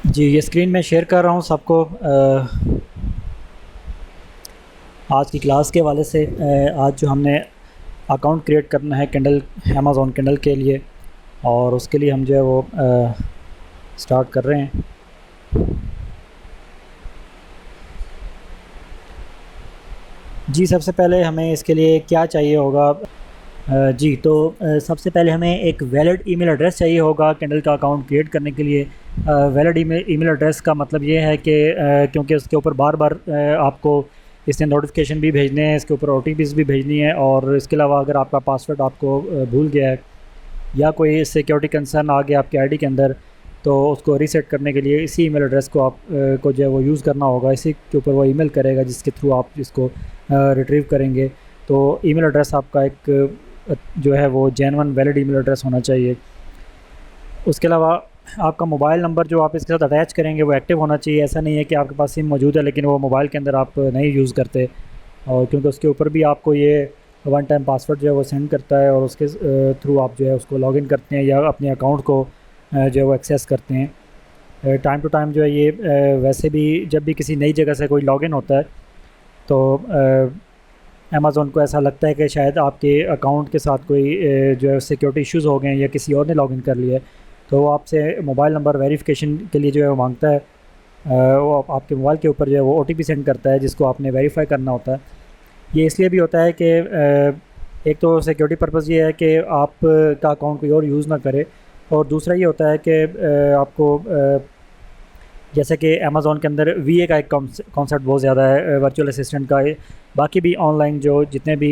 जी, ये स्क्रीन मैं शेयर कर रहा हूँ सबको आज की क्लास के हवाले से। आज जो हमने अकाउंट क्रिएट करना है किंडल अमेज़ॉन किंडल के लिए, और उसके लिए हम जो है वो स्टार्ट कर रहे हैं। जी, सबसे पहले हमें इसके लिए क्या चाहिए होगा। जी, तो सबसे पहले हमें एक वैलिड ईमेल एड्रेस चाहिए होगा किंडल का अकाउंट क्रिएट करने के लिए। वैलिड ईमेल एड्रेस का मतलब ये है कि क्योंकि उसके ऊपर बार बार आपको इससे नोटिफिकेशन भी भेजने हैं, इसके ऊपर ओटीपीज़ भी भेजनी है, और इसके अलावा अगर आपका पासवर्ड आपको भूल गया है या कोई सिक्योरिटी कंसर्न आ गया आपके आईडी के अंदर, तो उसको रीसेट करने के लिए इसी ईमेल एड्रेस को आप को जो है वो यूज़ करना होगा। इसी के ऊपर वो ईमेल करेगा जिसके थ्रू आप इसको रिट्रीव करेंगे। तो ईमेल एड्रेस आपका एक जो है वो जेन्युइन वैलिड ईमेल एड्रेस होना चाहिए। उसके अलावा आपका मोबाइल नंबर जो आप इसके साथ अटैच करेंगे वो एक्टिव होना चाहिए। ऐसा नहीं है कि आपके पास सिम मौजूद है लेकिन वो मोबाइल के अंदर आप नहीं यूज़ करते, और क्योंकि उसके ऊपर भी आपको ये वन टाइम पासवर्ड जो है वो सेंड करता है, और उसके थ्रू आप जो है उसको लॉगिन करते हैं या अपने अकाउंट को जो है वो एक्सेस करते हैं। टाइम टू टाइम जो है ये वैसे भी जब भी किसी नई जगह से कोई लॉगिन होता है तो अमेज़ॉन को ऐसा लगता है कि शायद आपके अकाउंट के साथ कोई जो है सिक्योरिटी इश्यूज़ हो गए हैं या किसी और ने लॉगिन कर लिया है, तो वो आपसे मोबाइल नंबर वेरिफिकेशन के लिए जो है वो मांगता है। वो आपके मोबाइल के ऊपर जो है वो ओटीपी सेंड करता है जिसको आपने वेरीफाई करना होता है। ये इसलिए भी होता है कि एक तो सिक्योरिटी पर्पज़ ये है कि आप का अकाउंट कोई और यूज़ ना करे, और दूसरा ये होता है कि आपको जैसे कि अमेज़ॉन के अंदर वीए का एक कॉन्सेप्ट बहुत ज़्यादा है वर्चुअल असिस्टेंट का। बाकी भी ऑनलाइन जो जितने भी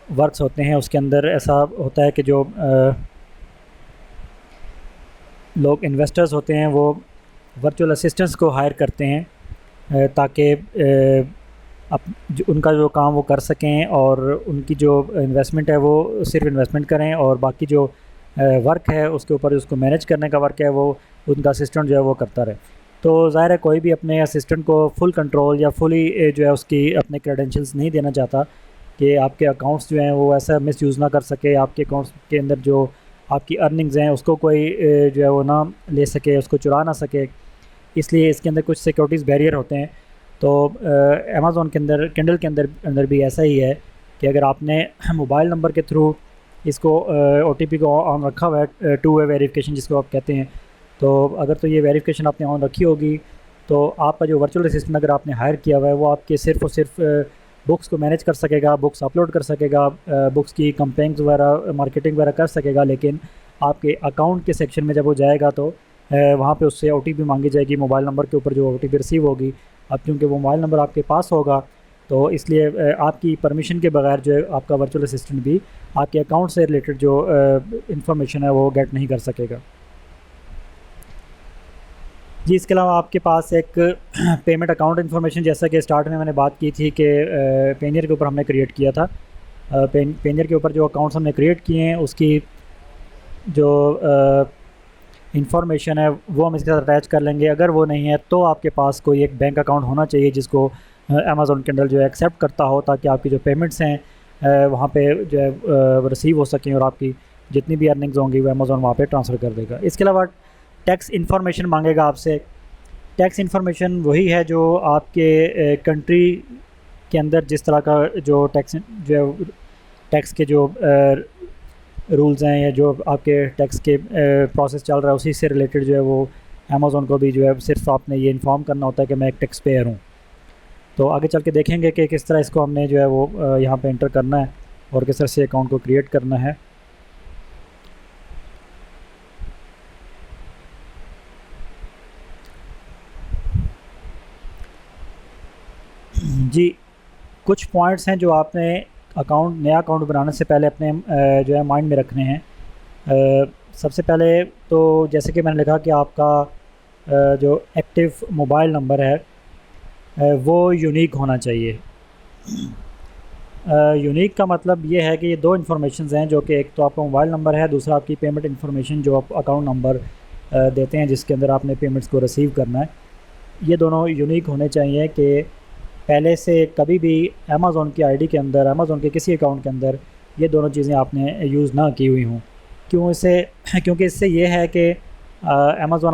वर्क्स होते हैं उसके अंदर ऐसा होता है कि जो लोग इन्वेस्टर्स होते हैं वो वर्चुअल असिस्टेंट्स को हायर करते हैं ताकि उनका जो काम वो कर सकें, और उनकी जो इन्वेस्टमेंट है वो सिर्फ इन्वेस्टमेंट करें, और बाकी जो वर्क है उसके ऊपर उसको मैनेज करने का वर्क है वो उनका असिस्टेंट जो है वो करता रहे। तो ज़ाहिर है कोई भी अपने असिस्टेंट को फुल कंट्रोल या फुली जो है उसकी अपने क्रेडेंशियल्स नहीं देना चाहता कि आपके अकाउंट्स जो हैं वो ऐसा मिसयूज़ ना कर सके, आपके अकाउंट्स के अंदर जो आपकी अर्निंग्स हैं उसको कोई जो है वो ना ले सके, उसको चुरा ना सके। इसलिए इसके अंदर कुछ सिक्योरिटीज़ बैरियर होते हैं। तो अमेज़ॉन के अंदर किंडल के अंदर भी ऐसा ही है कि अगर आपने मोबाइल नंबर के थ्रू इसको ओटीपी को ऑन रखा हुआ है, टू वे वेरिफिकेशन जिसको आप कहते हैं, तो अगर तो ये वेरिफिकेशन आपने ऑन रखी होगी तो आपका जो वर्चुअल असिस्टेंट अगर आपने हायर किया हुआ है वो आपके सिर्फ़ और सिर्फ बुक्स को मैनेज कर सकेगा, बुक्स अपलोड कर सकेगा, बुक्स की कंपेनिंग्स वगैरह मार्केटिंग वगैरह कर सकेगा, लेकिन आपके अकाउंट के सेक्शन में जब वो जाएगा तो वहाँ पे उससे ओटीपी मांगी जाएगी मोबाइल नंबर के ऊपर जो ओटीपी रिसीव होगी। अब क्योंकि वो मोबाइल नंबर आपके पास होगा तो इसलिए आपकी परमिशन के बगैर जो है आपका वर्चुअल असिस्टेंट भी आपके अकाउंट से रिलेटेड जो इंफॉर्मेशन है वो गेट नहीं कर सकेगा। जी, इसके अलावा आपके पास एक पेमेंट अकाउंट इन्फॉर्मेशन, जैसा कि स्टार्ट में मैंने बात की थी कि पेनियर के ऊपर हमने क्रिएट किया था। पेनियर के ऊपर जो अकाउंट्स हमने क्रिएट किए हैं उसकी जो इंफॉर्मेशन है वो हम इसके साथ अटैच कर लेंगे। अगर वो नहीं है तो आपके पास कोई एक बैंक अकाउंट होना चाहिए जिसको अमेज़ॉन किंडल जो है एक्सेप्ट करता हो, ताकि आपकी जो पेमेंट्स हैं वहाँ पे जो है रिसीव हो सकें, और आपकी जितनी भी अर्निंग्स होंगी वो अमेज़ॉन वहाँ पे ट्रांसफ़र कर देगा। इसके अलावा टैक्स इन्फॉर्मेशन मांगेगा आपसे। टैक्स इन्फॉर्मेशन वही है जो आपके कंट्री के अंदर जिस तरह का जो टैक्स जो है टैक्स के जो रूल्स हैं या जो आपके टैक्स के प्रोसेस चल रहा है उसी से रिलेटेड जो है वो अमेज़ॉन को भी जो है सिर्फ आपने ये इन्फॉर्म करना होता है कि मैं एक टैक्स पेयर हूँ। तो आगे चल के देखेंगे कि किस तरह इसको हमने जो है वो यहाँ पे एंटर करना है और किस तरह से अकाउंट को क्रिएट करना है। जी, कुछ पॉइंट्स हैं जो आपने नया अकाउंट बनाने से पहले अपने जो है माइंड में रखने हैं। सबसे पहले तो जैसे कि मैंने लिखा कि आपका जो एक्टिव मोबाइल नंबर है वो यूनिक होना चाहिए। यूनिक का मतलब ये है कि ये दो इन्फॉर्मेशंस हैं, जो कि एक तो आपका मोबाइल नंबर है, दूसरा आपकी पेमेंट इन्फॉर्मेशन जो आप अकाउंट नंबर देते हैं जिसके अंदर आपने पेमेंट्स को रिसीव करना है। ये दोनों यूनिक होने चाहिए कि पहले से कभी भी अमेज़ॉन की आईडी के अंदर, अमेज़ॉन के किसी अकाउंट के अंदर ये दोनों चीज़ें आपने यूज़ ना की हुई हों। क्योंकि इससे ये है कि अमेज़ॉन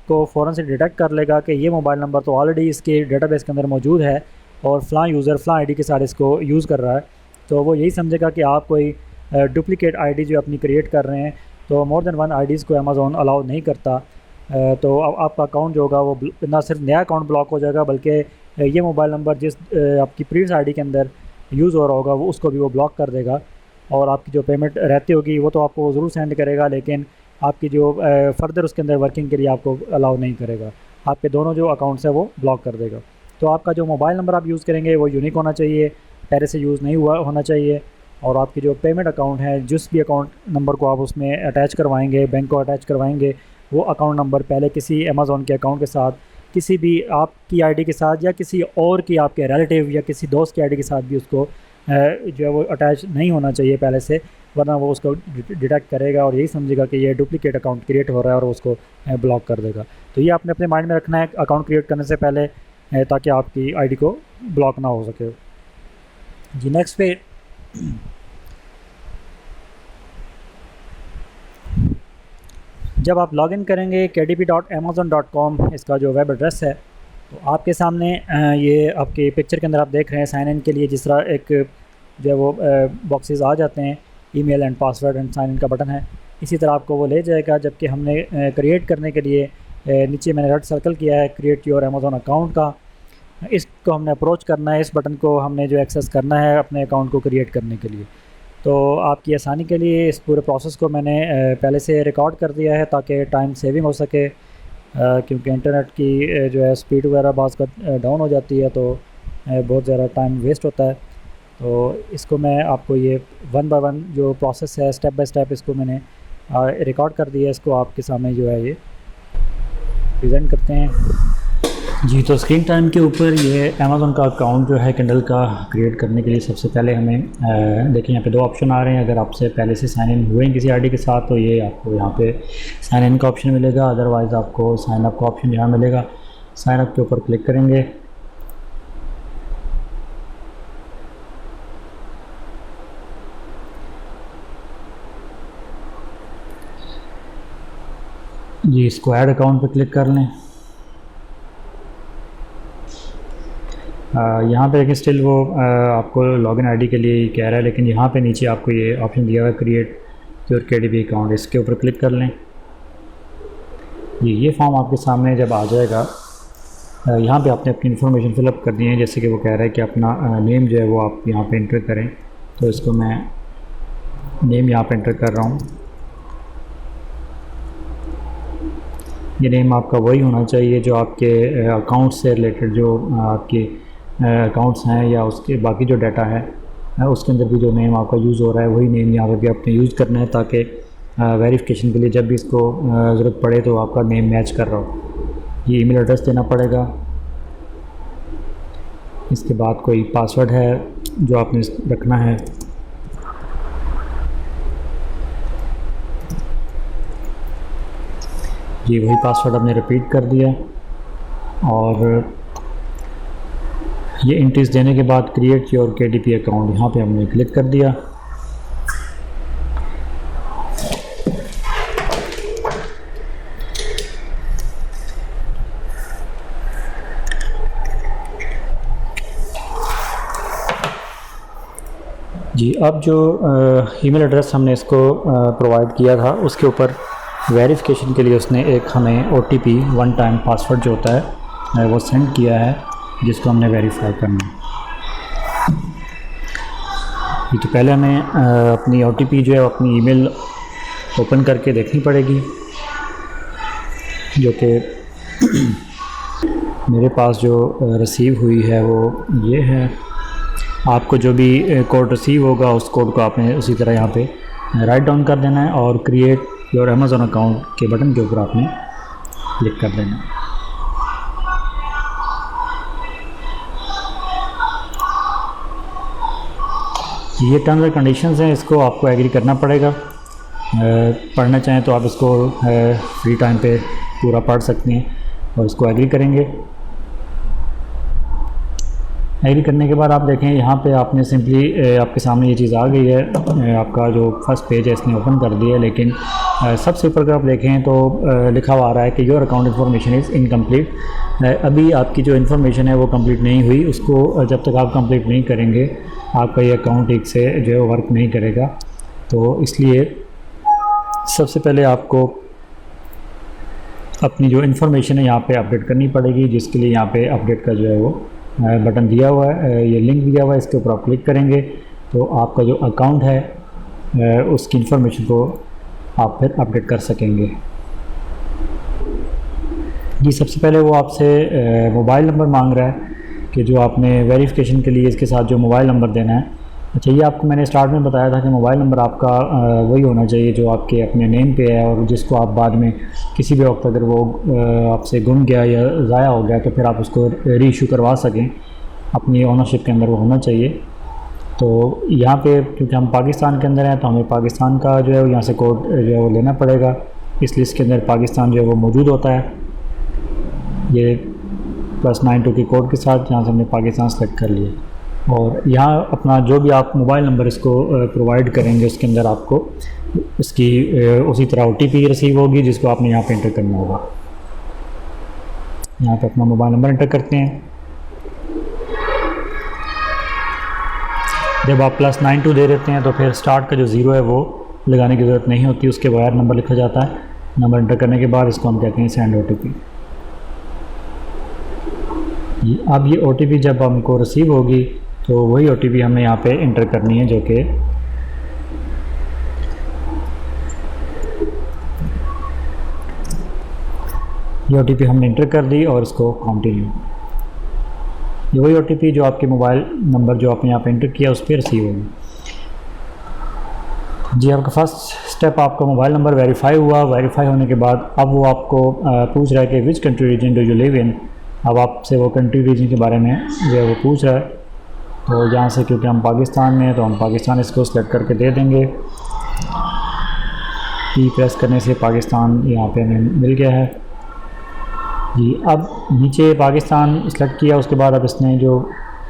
इसको फ़ौरन से डिटेक्ट कर लेगा कि ये मोबाइल नंबर तो ऑलरेडी इसके डेटाबेस के अंदर मौजूद है और फ़लाँ यूज़र फ़लाँ आईडी के साथ इसको यूज़ कर रहा है। तो वो यही समझेगा कि आप कोई डुप्लिकेट आईडी जो अपनी क्रिएट कर रहे हैं। तो मोर देन वन आईडीज़ को अमेज़ॉन अलाउ नहीं करता। तो अब आपका अकाउंट जो होगा वो ना सिर्फ नया अकाउंट ब्लॉक हो जाएगा, बल्कि ये मोबाइल नंबर जिस आपकी प्रीवियस आईडी के अंदर यूज़ हो रहा होगा वो उसको भी वो ब्लॉक कर देगा। और आपकी जो पेमेंट रहती होगी वो तो आपको ज़रूर सेंड करेगा, लेकिन आपकी जो फ़र्दर उसके अंदर वर्किंग के लिए आपको अलाउ नहीं करेगा। आपके दोनों जो अकाउंट्स हैं वो ब्लॉक कर देगा। तो आपका जो मोबाइल नंबर आप यूज़ करेंगे वो यूनिक होना चाहिए, पहले से यूज़ नहीं हुआ होना चाहिए। और आपकी जो पेमेंट अकाउंट है, जिस भी अकाउंट नंबर को आप उसमें अटैच करवाएंगे, बैंक को अटैच करवाएंगे, वो अकाउंट नंबर पहले किसी अमेज़ॉन के अकाउंट के साथ, किसी भी आपकी आईडी के साथ या किसी और की आपके रिलेटिव या किसी दोस्त की आईडी के साथ भी उसको जो है वो अटैच नहीं होना चाहिए पहले से, वरना वो उसको डिटेक्ट करेगा और यही समझेगा कि ये डुप्लिकेट अकाउंट क्रिएट हो रहा है और उसको ब्लॉक कर देगा। तो ये आपने अपने माइंड में रखना है अकाउंट क्रिएट करने से पहले, ताकि आपकी आईडी को ब्लॉक ना हो सके। जी नेक्स्ट पे जब आप लॉगिन करेंगे kdp.amazon.com इसका जो वेब एड्रेस है, तो आपके सामने ये आपके पिक्चर के अंदर आप देख रहे हैं साइन इन के लिए जिस तरह एक जो है वो बॉक्सेस आ जाते हैं, email and password and sign in का बटन है, इसी तरह आपको वो ले जाएगा। जबकि हमने क्रिएट करने के लिए नीचे मैंने रेड सर्कल किया है क्रिएट योर अमेज़ॉन अकाउंट का, इसको हमने अप्रोच करना है, इस बटन को हमने जो एक्सेस करना है अपने अकाउंट को क्रिएट करने के लिए। तो आपकी आसानी के लिए इस पूरे प्रोसेस को मैंने पहले से रिकॉर्ड कर दिया है ताकि टाइम सेविंग हो सके, क्योंकि इंटरनेट की जो है स्पीड वगैरह बाज़ का डाउन हो जाती है, तो बहुत ज़्यादा टाइम वेस्ट होता है। तो इसको मैं आपको ये वन बाय वन जो प्रोसेस है स्टेप बाय स्टेप इसको मैंने रिकॉर्ड कर दिया है, इसको आपके सामने जो है ये प्रेजेंट करते हैं। जी तो स्क्रीन टाइम के ऊपर ये अमेज़ॉन का अकाउंट जो है किंडल का क्रिएट करने के लिए सबसे पहले हमें देखिए यहाँ पे दो ऑप्शन आ रहे हैं। अगर आपसे पहले से साइन इन हुए हैं किसी आईडी के साथ तो ये आपको यहाँ पे साइन इन का ऑप्शन मिलेगा, अदरवाइज़ आपको साइन अप का ऑप्शन यहाँ मिलेगा। साइन अप के ऊपर क्लिक करेंगे। जी इसको ऐड अकाउंट पे क्लिक कर लें। यहाँ पे देखिए स्टिल वो आपको लॉगिन आईडी के लिए कह रहा है, लेकिन यहाँ पे नीचे आपको ये ऑप्शन दिया हुआ है क्रिएट योर KDP अकाउंट, इसके ऊपर क्लिक कर लें। ये फॉर्म आपके सामने जब आ जाएगा, यहाँ पे आपने अपनी इन्फॉर्मेशन फिलअप करनी है, जैसे कि वो कह रहा है कि अपना नेम जो है वो आप यहाँ पे इंटर करें। तो इसको मैं नेम यहाँ पे इंटर कर रहा हूँ। ये नेम आपका वही होना चाहिए जो आपके अकाउंट से रिलेटेड जो आपके अकाउंट्स हैं या उसके बाकी जो डाटा है उसके अंदर भी जो नेम आपका यूज़ हो रहा है वही नेम यहाँ पे भी आपने यूज़ करना है, ताकि वेरिफिकेशन के लिए जब भी इसको ज़रूरत पड़े तो आपका नेम मैच कर रहा हो। ये ईमेल एड्रेस देना पड़ेगा। इसके बाद कोई पासवर्ड है जो आपने रखना है। ये वही पासवर्ड हमने रिपीट कर दिया और ये एंट्रीज देने के बाद क्रिएट योर KDP अकाउंट यहाँ पे हमने क्लिक कर दिया। जी अब जो ईमेल एड्रेस हमने इसको प्रोवाइड किया था उसके ऊपर वेरिफिकेशन के लिए उसने एक हमें OTP वन टाइम पासवर्ड जो होता है वो सेंड किया है, जिसको हमने वेरीफाई करना है। ये तो पहले हमें अपनी OTP जो है अपनी ईमेल ओपन करके देखनी पड़ेगी, जो कि मेरे पास जो रिसीव हुई है वो ये है। आपको जो भी कोड रिसीव होगा उस कोड को आपने उसी तरह यहाँ पे राइट डाउन कर देना है और क्रिएट योर अमेज़ॉन अकाउंट के बटन के ऊपर आपने क्लिक कर देना है। ये टर्म्स एंड कंडीशंस हैं, इसको आपको एग्री करना पड़ेगा। पढ़ना चाहें तो आप इसको फ्री टाइम पे पूरा पढ़ सकते हैं और इसको एग्री करेंगे। एग्री करने के बाद आप देखें यहाँ पे आपने सिंपली आपके सामने ये चीज़ आ गई है। आपका जो फर्स्ट पेज है इसने ओपन कर दिया है, लेकिन सबसे ऊपर अगर आप देखें तो लिखा हुआ आ रहा है कि your account information is incomplete. अभी आपकी जो इन्फॉर्मेशन है वो कंप्लीट नहीं हुई, उसको जब तक आप कंप्लीट नहीं करेंगे आपका ये अकाउंट ठीक से जो है वर्क नहीं करेगा। तो इसलिए सबसे पहले आपको अपनी जो इन्फॉर्मेशन है यहाँ पे अपडेट करनी पड़ेगी, जिसके लिए यहाँ पे अपडेट का जो है वो बटन दिया हुआ है, ये लिंक दिया हुआ है, इसके ऊपर आप क्लिक करेंगे तो आपका जो अकाउंट है उसकी इन्फॉर्मेशन को आप फिर अपडेट कर सकेंगे। जी सबसे पहले वो आपसे मोबाइल नंबर मांग रहा है कि जो आपने वेरिफिकेशन के लिए इसके साथ जो मोबाइल नंबर देना है। अच्छा, ये आपको मैंने स्टार्ट में बताया था कि मोबाइल नंबर आपका वही होना चाहिए जो आपके अपने नेम पे है, और जिसको आप बाद में किसी भी वक्त अगर वो आपसे गुम गया या ज़ाया हो गया तो फिर आप उसको री इशू करवा सकें, अपनी ओनरशिप के अंदर वो होना चाहिए। तो यहाँ पे क्योंकि हम पाकिस्तान के अंदर हैं तो हमें पाकिस्तान का जो है यहाँ से कोड जो है वो लेना पड़ेगा। इस लिस्ट के अंदर पाकिस्तान जो है वो मौजूद होता है, ये +92 की कोड के साथ यहाँ से हमने पाकिस्तान सेलेक्ट कर लिया। और यहाँ अपना जो भी आप मोबाइल नंबर इसको प्रोवाइड करेंगे उसके अंदर आपको इसकी उसी तरह OTP रिसीव होगी, जिसको आपने यहाँ पे एंटर करना होगा। यहाँ पे अपना मोबाइल नंबर एंटर करते हैं। जब आप +92 दे देते हैं तो फिर स्टार्ट का जो ज़ीरो है वो लगाने की ज़रूरत नहीं होती, उसके बगैर नंबर लिखा जाता है। नंबर एंटर करने के बाद इसको हम कहते हैं सेंड OTP। अब ये OTP जब हमको रिसीव होगी तो वही OTP हमें यहाँ पे एंटर करनी है, जो कि ये OTP हमने एंटर कर दी और इसको कंटिन्यू। ये वही OTP जो आपके मोबाइल नंबर जो आपने यहाँ पे एंटर किया उस पर रिसीव होगी। जी आपका फर्स्ट स्टेप, आपका मोबाइल नंबर वेरीफाई हुआ। वेरीफाई होने के बाद अब वो आपको पूछ रहा है कि which country reason do you live in. अब आपसे वो कंट्री रीजन के बारे में जो है वो पूछ रहा है। तो यहाँ से क्योंकि हम पाकिस्तान में हैं तो हम पाकिस्तान इसको सेलेक्ट करके दे देंगे। P प्रेस करने से पाकिस्तान यहाँ पे हमें मिल गया है। जी अब नीचे पाकिस्तान सेलेक्ट किया, उसके बाद अब इसने जो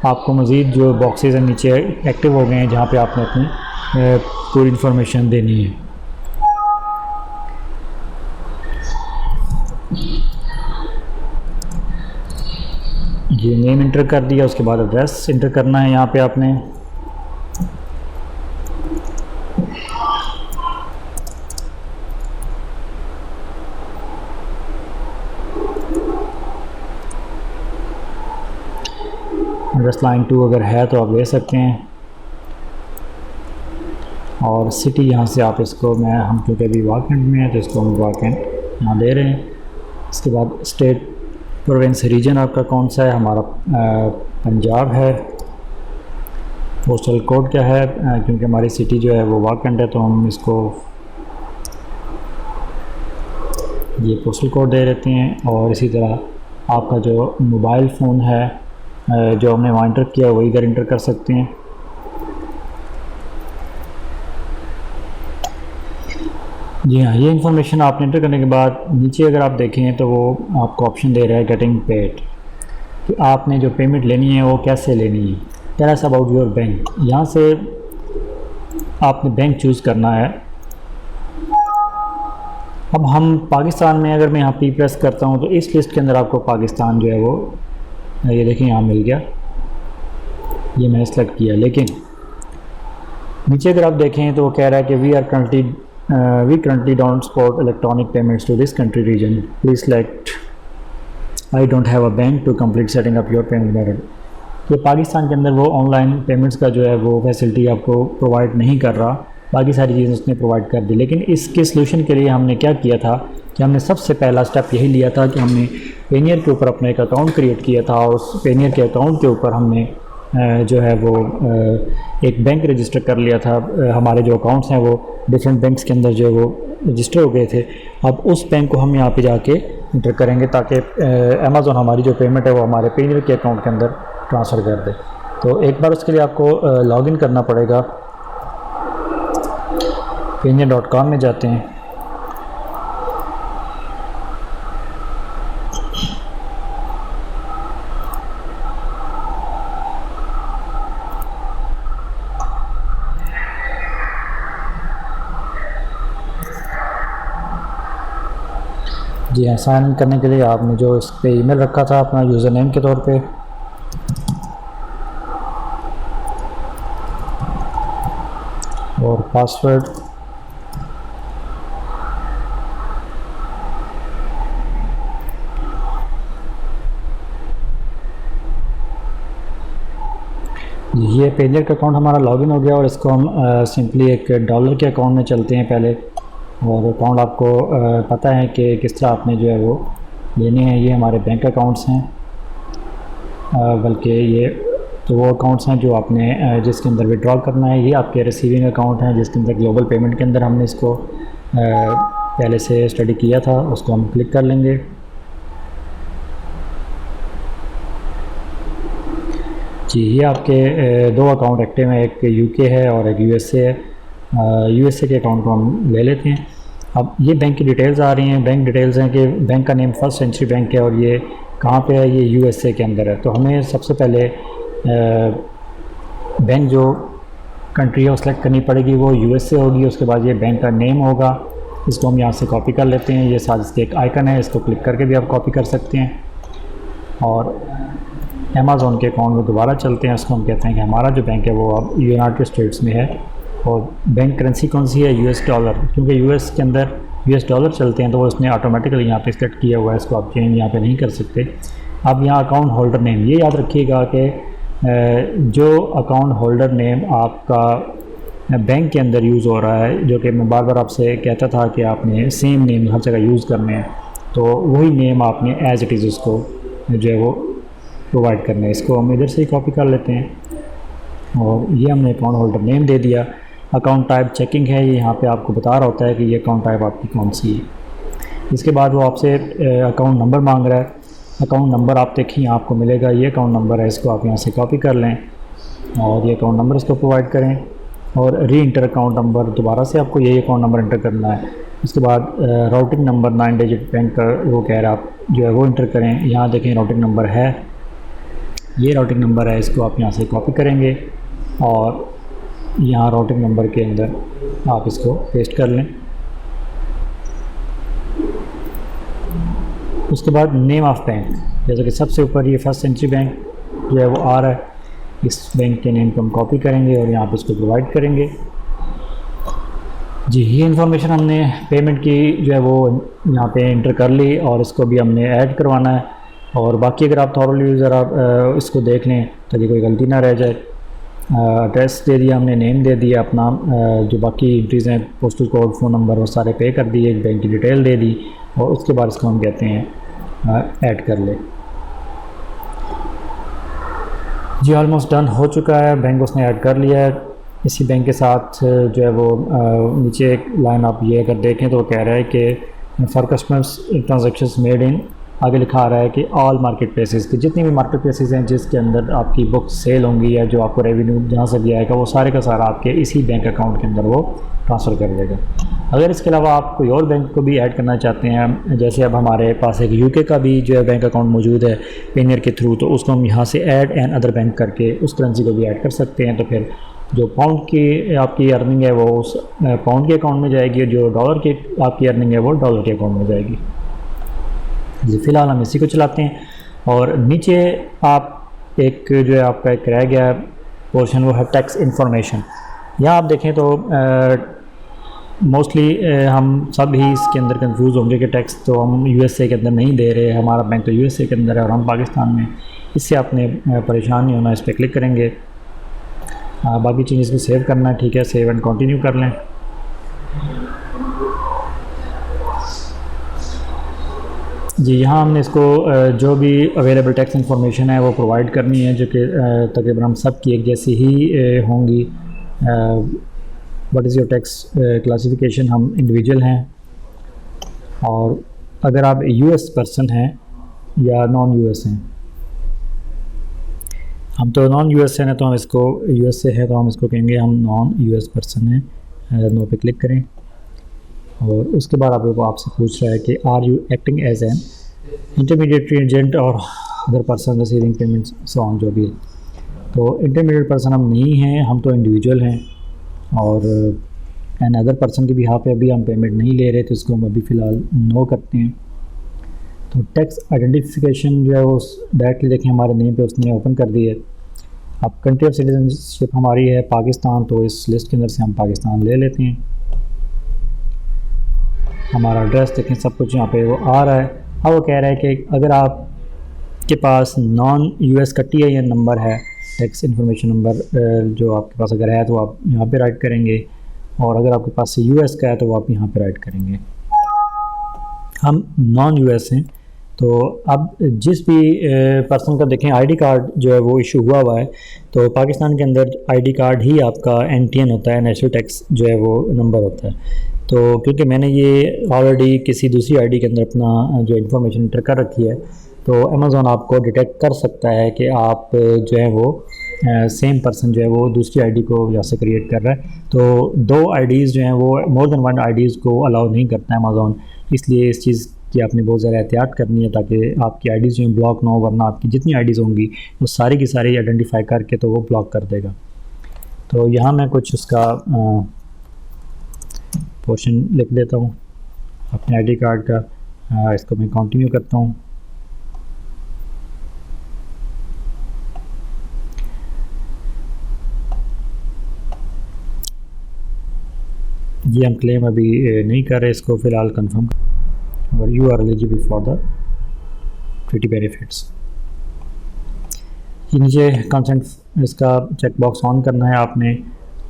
आपको मज़ीद जो बॉक्सेस हैं नीचे एक्टिव हो गए हैं जहाँ पे आपने अपनी पूरी इन्फॉर्मेशन देनी है। जी नेम इंटर कर दिया, उसके बाद एड्रेस इंटर करना है यहाँ पे आपने। एड्रेस लाइन 2 अगर है तो आप ले सकते हैं, और सिटी यहाँ से आप इसको हम क्योंकि अभी वाकेंड में है तो इसको हम वाकेंड यहाँ दे रहे हैं। इसके बाद स्टेट प्रोविंस रीजन आपका कौन सा है, हमारा पंजाब है। पोस्टल कोड क्या है, क्योंकि हमारी सिटी जो है वो वाकेंड है तो हम इसको ये पोस्टल कोड दे देते हैं। और इसी तरह आपका जो मोबाइल फ़ोन है जो हमने वहाँ इंटर किया वही इधर इंटर कर सकते हैं। जी हाँ, ये इन्फॉर्मेशन आपने इंटर करने के बाद नीचे अगर आप देखें तो वो आपको ऑप्शन दे रहा है गेटिंग पेड, कि आपने जो पेमेंट लेनी है वो कैसे लेनी है। Tell us about your bank, यहाँ से आपने बैंक चूज़ करना है। अब हम पाकिस्तान में, अगर मैं यहाँ P प्रेस करता हूँ तो इस लिस्ट के अंदर आपको पाकिस्तान जो है वो ये देखें यहाँ मिल गया, ये मैंने सेलेक्ट किया। लेकिन नीचे अगर आप देखें तो वो कह रहा है कि we currently don't support electronic payments to this country region, please select I don't have a bank to complete setting up your payment method. ये पाकिस्तान के अंदर वो ऑनलाइन पेमेंट्स का जो है वो फैसिलिटी आपको प्रोवाइड नहीं कर रहा, बाकी सारी चीज़ें उसने प्रोवाइड कर दी। लेकिन इसके सलूशन के लिए हमने क्या किया था कि हमने सबसे पहला स्टेप यही लिया था कि हमने पेनियर के ऊपर अपना एक अकाउंट क्रिएट किया था, और उस पेनियर के अकाउंट के ऊपर हमने जो है वो एक बैंक रजिस्टर कर लिया था। हमारे जो अकाउंट्स हैं वो डिफरेंट बैंक्स के अंदर जो है वो रजिस्टर हो गए थे। अब उस बैंक को हम यहाँ पे जाके इंटर करेंगे ताकि अमेज़ॉन हमारी जो पेमेंट है वो हमारे पेनियर के अकाउंट के अंदर ट्रांसफ़र कर दे। तो एक बार उसके लिए आपको लॉगिन करना पड़ेगा। payoneer.com में जाते हैं। जी हाँ, साइन इन करने के लिए आपने जो इस पे ईमेल रखा था अपना यूज़र नेम के तौर पे, और पासवर्ड, ये पेजर का अकाउंट हमारा लॉगिन हो गया और इसको हम सिंपली एक डॉलर के अकाउंट में चलते हैं पहले। और अकाउंट आपको पता है कि किस तरह आपने जो है वो लेने हैं। ये हमारे बैंक अकाउंट्स हैं, बल्कि ये तो वो अकाउंट्स हैं जो आपने जिसके अंदर विड्रॉल करना है। ये आपके रिसीविंग अकाउंट हैं जिसके अंदर ग्लोबल पेमेंट के अंदर हमने इसको पहले से स्टडी किया था, उसको हम क्लिक कर लेंगे। जी, ये आपके दो अकाउंट एक्टिव हैं, एक यूके है और एक यूएसए है। यूएसए के अकाउंट को हम ले लेते हैं। अब ये बैंक की डिटेल्स आ रही हैं। बैंक डिटेल्स हैं कि बैंक का नेम फर्स्ट सेंचुरी बैंक है और ये कहाँ पे है, ये यूएसए के अंदर है। तो हमें सबसे पहले बैंक जो कंट्री है वो सेलेक्ट करनी पड़ेगी, वो यूएसए होगी। उसके बाद ये बैंक का नेम होगा, इसको हम यहाँ से कॉपी कर लेते हैं। ये साथ इसके एक आइकन है, इसको क्लिक करके भी आप कॉपी कर सकते हैं। और अमेज़ॉन के अकाउंट में दोबारा चलते हैं। इसको हम कहते हैं कि हमारा जो बैंक है वो अब यूनाइटेड स्टेट्स में है और बैंक करेंसी कौन सी है, यूएस डॉलर। क्योंकि यूएस के अंदर यूएस डॉलर चलते हैं तो वो उसने ऑटोमेटिकली यहाँ पे सेलेक्ट किया हुआ है, इसको आप चेंज यहाँ पे नहीं कर सकते। अब यहाँ अकाउंट होल्डर नेम, ये याद रखिएगा कि जो अकाउंट होल्डर नेम आपका बैंक के अंदर यूज़ हो रहा है, जो कि मैं बार बार आपसे कहता था कि आपने सेम नेम हर जगह यूज़ करने हैं, तो वही नेम आपने एज इट इज़ उसको जो है वो प्रोवाइड करना है। इसको हम इधर से ही कॉपी कर लेते हैं और ये हमने अकाउंट होल्डर नेम दे दिया। अकाउंट टाइप चेकिंग है, ये यहाँ पे आपको बता रहा होता है कि ये अकाउंट टाइप आपकी कौन सी है। इसके बाद वो आपसे अकाउंट नंबर मांग रहा है। अकाउंट नंबर आप देखिए आपको मिलेगा, ये अकाउंट नंबर है, इसको आप यहाँ से कॉपी कर लें और ये अकाउंट नंबर इसको प्रोवाइड करें और री इंटर अकाउंट नंबर, दोबारा से आपको यही अकाउंट नंबर इंटर करना है। उसके बाद राउटिंग नंबर 9 डिजिट बैंक का वो कह रहा है, आप जो है वो इंटर करें। यहाँ देखें राउटिंग नंबर है, ये राउटिंग नंबर है, इसको आप यहाँ से कॉपी करेंगे और यहाँ राउटिंग नंबर के अंदर आप इसको पेस्ट कर लें। उसके बाद नेम ऑफ़ बैंक, जैसे कि सबसे ऊपर ये फर्स्ट सेंचुरी बैंक जो है वो आ रहा है, इस बैंक के नेम को हम कॉपी करेंगे और यहाँ पे इसको प्रोवाइड करेंगे। जी, ये इन्फॉर्मेशन हमने पेमेंट की जो है वो यहाँ पे इंटर कर ली और इसको भी हमने ऐड करवाना है। और बाकी अगर आप थॉरली ज़रा इसको देख लें ताकि कोई गलती ना रह जाए। एड्रेस दे दिया हमने, नेम दे दिया अपना, जो बाकी एंट्रीज़ हैं पोस्टल कोड, फ़ोन नंबर वो सारे पे कर दिए, बैंक की डिटेल दे दी और उसके बाद इसको हम कहते हैं ऐड कर ले। जी, ऑलमोस्ट डन हो चुका है, बैंक उसने ऐड कर लिया है। इसी बैंक के साथ जो है वो नीचे एक लाइन आप ये अगर देखें तो वो कह रहा है कि for customers transactions made in, आगे लिखा आ रहा है कि ऑल मार्केट प्लेसेस की जितनी भी मार्केट प्लेसेस हैं जिसके अंदर आपकी बुक सेल होंगी या जो आपको रेवेन्यू जहाँ से भी आएगा वो सारे का सारा आपके इसी बैंक अकाउंट के अंदर वो ट्रांसफ़र कर देगा। अगर इसके अलावा आप कोई और बैंक को भी ऐड करना चाहते हैं, जैसे अब हमारे पास एक यूके का भी जो है बैंक अकाउंट मौजूद है पेनियर के थ्रू, तो उसको हम यहाँ से ऐड एंड अदर बैंक करके उस करेंसी को भी ऐड कर सकते हैं। तो फिर जो पाउंड की आपकी अर्निंग है वो उस पाउंड के अकाउंट में जाएगी और जो डॉलर की आपकी अर्निंग है वो डॉलर के अकाउंट में जाएगी। जी, फ़िलहाल हम इसी को चलाते हैं और नीचे आप एक जो है आपका एक रह गया पोर्शन वो है टैक्स इन्फॉर्मेशन। यहाँ आप देखें तो मोस्टली हम सब ही इसके अंदर कंफ्यूज होंगे कि टैक्स तो हम यूएसए के अंदर नहीं दे रहे, हमारा बैंक तो यूएसए के अंदर है और हम पाकिस्तान में। इससे आपने परेशान नहीं होना, इस पर क्लिक करेंगे। बाकी चीज़ को सेव करना है, ठीक है, सेव एंड कंटिन्यू कर लें। जी, यहाँ हमने इसको जो भी अवेलेबल टैक्स इन्फॉर्मेशन है वो प्रोवाइड करनी है, जो कि तकरीबन हम सब की एक जैसी ही होंगी। What is your tax classification, हम इंडिविजुअल हैं और अगर आप यूएस पर्सन हैं या नॉन यूएस हैं, हम तो नॉन यूएस हैं ना, तो हम इसको यूएस से है तो हम इसको कहेंगे हम नॉन यूएस पर्सन हैं। नो पे क्लिक करें और उसके बाद आपसे पूछ रहा है कि are you acting as an intermediary agent और other person receiving payments so on, जो भी है। तो इंटरमीडिएट पर्सन हम नहीं हैं, हम तो इंडिविजुअल हैं और एन अदर पर्सन की भी यहाँ पे अभी हम पेमेंट नहीं ले रहे, तो इसको हम अभी फ़िलहाल नो करते हैं। तो टैक्स आइडेंटिफिकेशन जो है वो डायरेक्टली देखें हमारे नेम पे उसने ओपन कर दी है। अब कंट्री ऑफ सिटीजनशिप हमारी है पाकिस्तान, तो इस लिस्ट के अंदर से हम पाकिस्तान ले लेते हैं। हमारा एड्रेस देखें सब कुछ यहाँ पे वो आ रहा है। अब वो कह रहा है कि अगर आपके पास नॉन यूएस का TIN नंबर है, टैक्स इन्फॉर्मेशन नंबर जो आपके पास अगर है तो आप यहाँ पे राइट करेंगे, और अगर आपके पास से यूएस का है तो वो आप यहाँ पे राइट करेंगे। हम नॉन यूएस हैं, तो अब जिस भी पर्सन का देखें आईडी कार्ड जो है वो इशू हुआ है, तो पाकिस्तान के अंदर आईडी कार्ड ही आपका NTN होता है, नेशनल टैक्स जो है वो नंबर होता है। तो क्योंकि मैंने ये ऑलरेडी किसी दूसरी आईडी के अंदर अपना जो इन्फॉर्मेशन इंटर कर रखी है, तो अमेज़ॉन आपको डिटेक्ट कर सकता है कि आप जो है वो सेम पर्सन जो है वो दूसरी आईडी को यहाँ से क्रिएट कर रहा है। तो 2 आईडीज़ जो हैं वो मोर देन 1 आईडीज़ को अलाउ नहीं करता है अमेज़ॉन, इसलिए इस चीज़ कि आपने बहुत ज़्यादा एहतियात करनी है ताकि आपकी आईडीज़ जो है ब्लॉक ना हो, वरना आपकी जितनी आईडीज़ होंगी वो सारी की सारी आइडेंटिफाई करके तो वो ब्लॉक कर देगा। तो यहाँ मैं कुछ उसका पोर्शन लिख देता हूँ अपने आईडी कार्ड का। इसको मैं कंटिन्यू करता हूँ। ये हम क्लेम अभी नहीं कर रहे, इसको फ़िलहाल कंफर्म, और you are eligible for the treaty benefits. ये नीचे कंसेंट इसका चेक बॉक्स ऑन करना है आपने,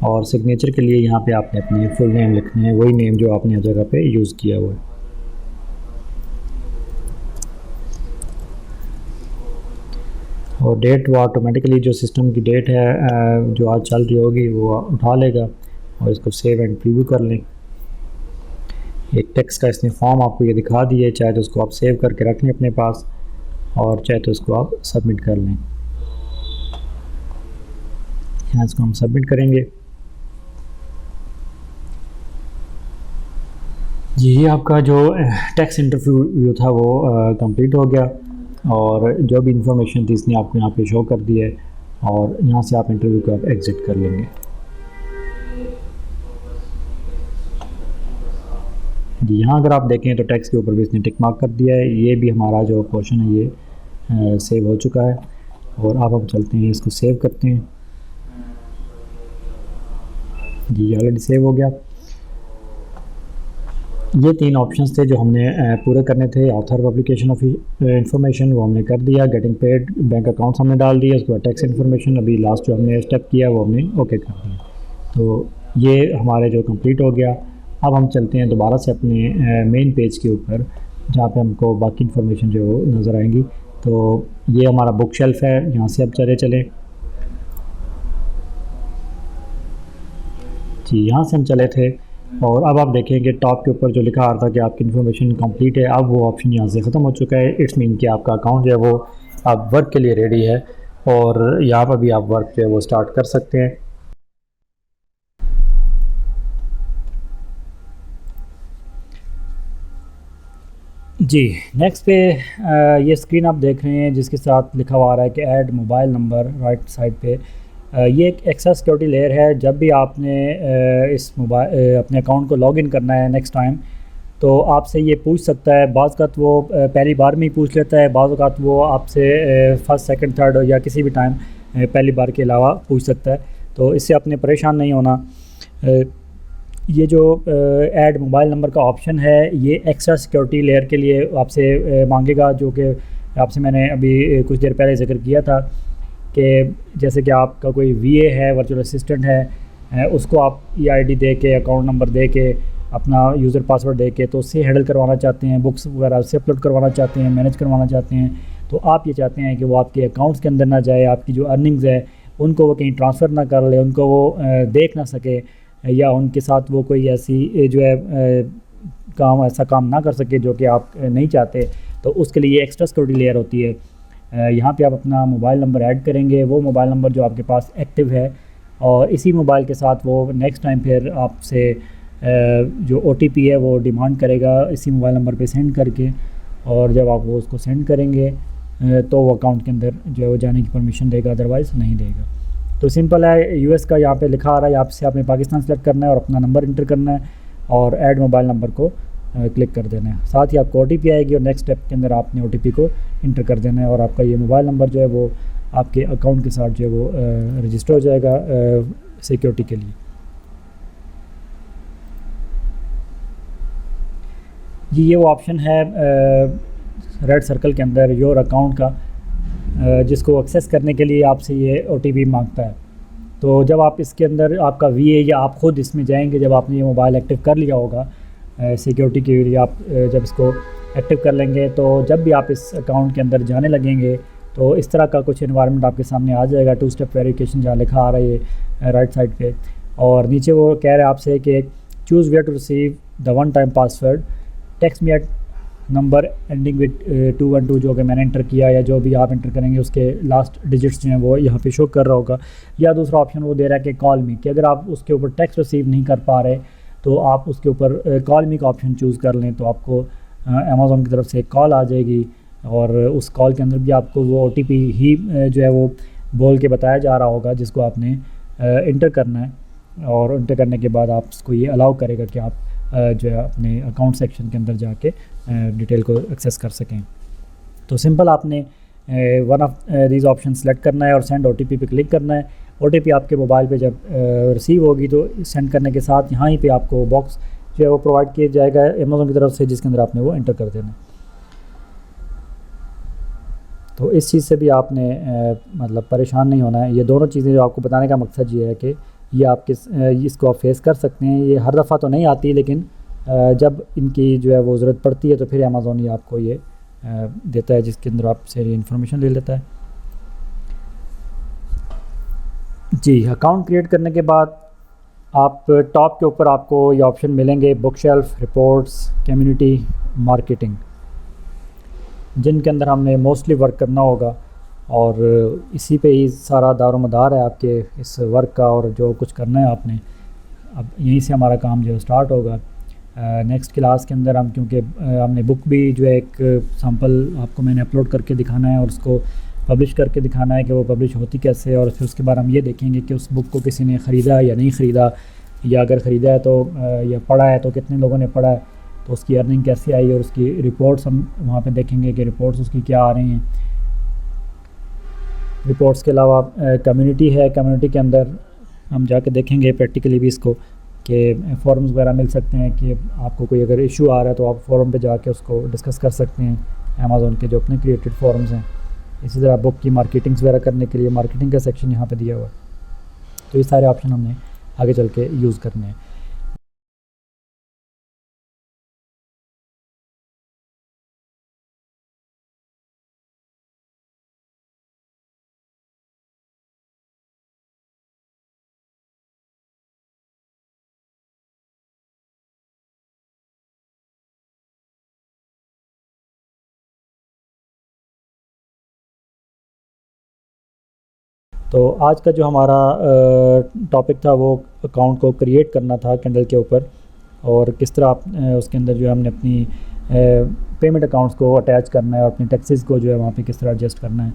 और सिग्नेचर के लिए यहाँ पे आपने अपने फुल नेम लिखने हैं, वही नेम जो आपने हर जगह पे यूज़ किया हुआ है। और डेट वो ऑटोमेटिकली जो सिस्टम की डेट है जो आज चल रही होगी वो उठा लेगा, और इसको सेव एंड प्रीव्यू कर लें। एक टेक्स्ट का इसने फॉर्म आपको ये दिखा दिया, चाहे तो उसको आप सेव करके रख लें अपने पास, और चाहे तो उसको आप सबमिट कर लें। यहाँ इसको हम सबमिट करेंगे। जी, ये आपका जो टैक्स इंटरव्यू था वो कंप्लीट हो गया, और जो भी इंफॉर्मेशन थी इसने आपको यहाँ पे शो कर दी है, और यहाँ से आप इंटरव्यू को आप एग्ज़िट कर लेंगे। जी, यहाँ अगर आप देखें तो टैक्स के ऊपर भी इसने टिक मार्क कर दिया है। ये भी हमारा जो पोर्शन है ये सेव हो चुका है, और अब हम चलते हैं इसको सेव करते हैं। जी, ऑलरेडी सेव हो गया। ये 3 ऑप्शंस थे जो हमने पूरे करने थे। ऑथर पब्लिकेशन ऑफ इंफॉर्मेशन वो हमने कर दिया, गेटिंग पेड बैंक अकाउंट्स हमने डाल दिया, उसके बाद टैक्स इन्फॉर्मेशन अभी लास्ट जो हमने स्टेप किया वो हमने ओके कर दिया। तो ये हमारे जो कंप्लीट हो गया। अब हम चलते हैं दोबारा से अपने मेन पेज के ऊपर, जहाँ पे हमको बाकी इन्फॉर्मेशन जो नज़र आएंगी। तो ये हमारा बुक शेल्फ है, यहाँ से अब चले जी, यहाँ से हम चले थे, और अब आप देखेंगे टॉप के ऊपर जो लिखा आ रहा था कि आपकी इन्फॉर्मेशन कंप्लीट है, अब वो ऑप्शन यहाँ से ख़त्म हो चुका है। इट्स मीन कि आपका अकाउंट जो है वो अब वर्क के लिए रेडी है, और यहाँ पर भी आप वर्क जो है वो स्टार्ट कर सकते हैं। जी, नेक्स्ट पे ये स्क्रीन आप देख रहे हैं जिसके साथ लिखा हुआ आ रहा है कि add mobile number right side पे। ये एक एक्स्ट्रा सिक्योरिटी लेयर है। जब भी आपने इस मोबाइल अपने अकाउंट को लॉगिन करना है नेक्स्ट टाइम, तो आपसे ये पूछ सकता है। बाज़ वक़्त वो पहली बार में ही पूछ लेता है, बाज़ वक़्त वो आपसे फर्स्ट सेकंड थर्ड या किसी भी टाइम पहली बार के अलावा पूछ सकता है। तो इससे आपने परेशान नहीं होना। ये जो ऐड मोबाइल नंबर का ऑप्शन है ये एक्स्ट्रा सिक्योरिटी लेयर के लिए आपसे मांगेगा, जो कि आपसे मैंने अभी कुछ देर पहले जिक्र किया था कि जैसे कि आपका कोई VA है, वर्चुअल असिस्टेंट है, उसको आप EID दे के, अकाउंट नंबर दे के, अपना यूज़र पासवर्ड दे के तो उससे हैंडल करवाना चाहते हैं, बुक्स वगैरह उससे अपलोड करवाना चाहते हैं, मैनेज करवाना चाहते हैं। तो आप ये चाहते हैं कि वो आपके अकाउंट्स के अंदर ना जाए, आपकी जो अर्निंग्स है उनको वो कहीं ट्रांसफ़र ना कर ले, उनको वो देख ना सके, या उनके साथ वो कोई ऐसी जो है ऐसा काम ना कर सके जो कि आप नहीं चाहते। तो उसके लिए एक्स्ट्रा सिक्योरिटी लेयर होती है। यहाँ पे आप अपना मोबाइल नंबर ऐड करेंगे, वो मोबाइल नंबर जो आपके पास एक्टिव है, और इसी मोबाइल के साथ वो नेक्स्ट टाइम फिर आपसे जो OTP है वो डिमांड करेगा इसी मोबाइल नंबर पे सेंड करके, और जब आप वो उसको सेंड करेंगे तो वो अकाउंट के अंदर जो है वो जाने की परमिशन देगा, अदरवाइज़ नहीं देगा। तो सिंपल है। US का यहाँ पे लिखा आ रहा है, यहाँ से आपने पाकिस्तान सेलेक्ट करना है और अपना नंबर इंटर करना है और ऐड मोबाइल नंबर को क्लिक कर देना है। साथ ही आपको OTP आएगी और नेक्स्ट स्टेप के अंदर आपने OTP को इंटर कर देना है और आपका ये मोबाइल नंबर जो है वो आपके अकाउंट के साथ जो है वो रजिस्टर हो जाएगा सिक्योरिटी के लिए। ये वो ऑप्शन है रेड सर्कल के अंदर योर अकाउंट का, जिसको एक्सेस करने के लिए आपसे ये OTP मांगता है। तो जब आप इसके अंदर आपका VA या आप ख़ुद इसमें जाएंगे, जब आपने ये मोबाइल एक्टिव कर लिया होगा सिक्योरिटी के लिए, आप जब इसको एक्टिव कर लेंगे तो जब भी आप इस अकाउंट के अंदर जाने लगेंगे तो इस तरह का कुछ एनवायरनमेंट आपके सामने आ जाएगा। 2 स्टेप वेरिफिकेशन जहाँ लिखा आ रहा है राइट साइड पे, और नीचे वो कह रहा है आपसे कि choose where to receive the 1 time password, text me at number ending with 212 जो कि मैंने इंटर किया या जो भी आप इंटर करेंगे उसके लास्ट डिजिट्स जो हैं वो यहाँ पे शो कर रहा होगा। या दूसरा ऑप्शन वो दे रहा है कि कॉल मी, कि अगर आप उसके ऊपर टेक्स्ट रिसीव नहीं कर पा रहे तो आप उसके ऊपर कॉल मी का ऑप्शन चूज़ कर लें, तो आपको अमेज़ॉन की तरफ से एक कॉल आ जाएगी और उस कॉल के अंदर भी आपको वो OTP ही जो है वो बोल के बताया जा रहा होगा जिसको आपने इंटर करना है। और इंटर करने के बाद आप उसको ये अलाउ करेगा कि आप जो है अपने अकाउंट सेक्शन के अंदर जाके डिटेल को एक्सेस कर सकें। तो सिंपल आपने one of these option select करना है और सेंड OTP पे क्लिक करना है। OTP आपके मोबाइल पे जब रिसीव होगी तो सेंड करने के साथ यहाँ ही पे आपको बॉक्स जो है वो प्रोवाइड किया जाएगा अमेज़ॉन की तरफ से, जिसके अंदर आपने वो इंटर कर देना है। तो इस चीज़ से भी आपने मतलब परेशान नहीं होना है। ये दोनों चीज़ें जो आपको बताने का मकसद ये है कि ये आप इसको आप फेस कर सकते हैं। ये हर दफ़ा तो नहीं आती, लेकिन जब इनकी जो है वो ज़रूरत पड़ती है तो फिर अमेज़ॉन ये आपको ये देता है, जिसके अंदर आपसे ये इन्फॉर्मेशन ले लेता है। जी, अकाउंट क्रिएट करने के बाद आप टॉप के ऊपर आपको ये ऑप्शन मिलेंगे book shelf, reports, community, marketing, जिनके अंदर हमने मोस्टली वर्क करना होगा और इसी पे ही सारा दारोमदार है आपके इस वर्क का और जो कुछ करना है आपने। अब यहीं से हमारा काम जो है स्टार्ट होगा। नेक्स्ट क्लास के अंदर हम, क्योंकि हमने बुक भी जो है एक सैम्पल आपको मैंने अपलोड करके दिखाना है और उसको पब्लिश करके दिखाना है कि वो पब्लिश होती कैसे, और फिर उसके बाद हम ये देखेंगे कि उस बुक को किसी ने ख़रीदा या नहीं ख़रीदा, या अगर ख़रीदा है तो या पढ़ा है तो कितने लोगों ने पढ़ा है, तो उसकी अर्निंग कैसे आई, और उसकी रिपोर्ट्स हम वहाँ पे देखेंगे कि रिपोर्ट्स उसकी क्या आ रही हैं। रिपोर्ट्स के अलावा कम्युनिटी है, कम्युनिटी के अंदर हम जाके देखेंगे प्रैक्टिकली भी इसको कि फॉरम्स वगैरह मिल सकते हैं कि आपको कोई अगर इशू आ रहा है तो आप फोरम पे जाके उसको डिस्कस कर सकते हैं, अमेज़ॉन के जो अपने क्रिएटेड फॉरम्स हैं। इसी तरह बुक की मार्केटिंग्स वगैरह करने के लिए मार्केटिंग का सेक्शन यहाँ पे दिया हुआ है। तो ये सारे ऑप्शन हमने आगे चल के यूज़ करने हैं। तो आज का जो हमारा टॉपिक था वो अकाउंट को क्रिएट करना था कैंडल के ऊपर, और किस तरह आप उसके अंदर जो है हमने अपनी पेमेंट अकाउंट्स को अटैच करना है और अपनी टैक्सेस को जो है वहाँ पे किस तरह एडजस्ट करना है।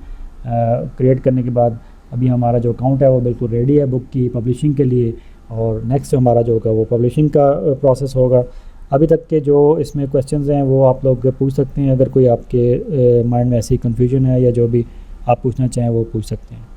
क्रिएट करने के बाद अभी हमारा जो अकाउंट है वो बिल्कुल रेडी है बुक की पब्लिशिंग के लिए, और नेक्स्ट हमारा जो होगा वो पब्लिशिंग का प्रोसेस होगा। अभी तक के जो इसमें क्वेश्चंस हैं वो आप लोग पूछ सकते हैं, अगर कोई आपके माइंड में ऐसी कन्फ्यूजन है या जो भी आप पूछना चाहें वो पूछ सकते हैं।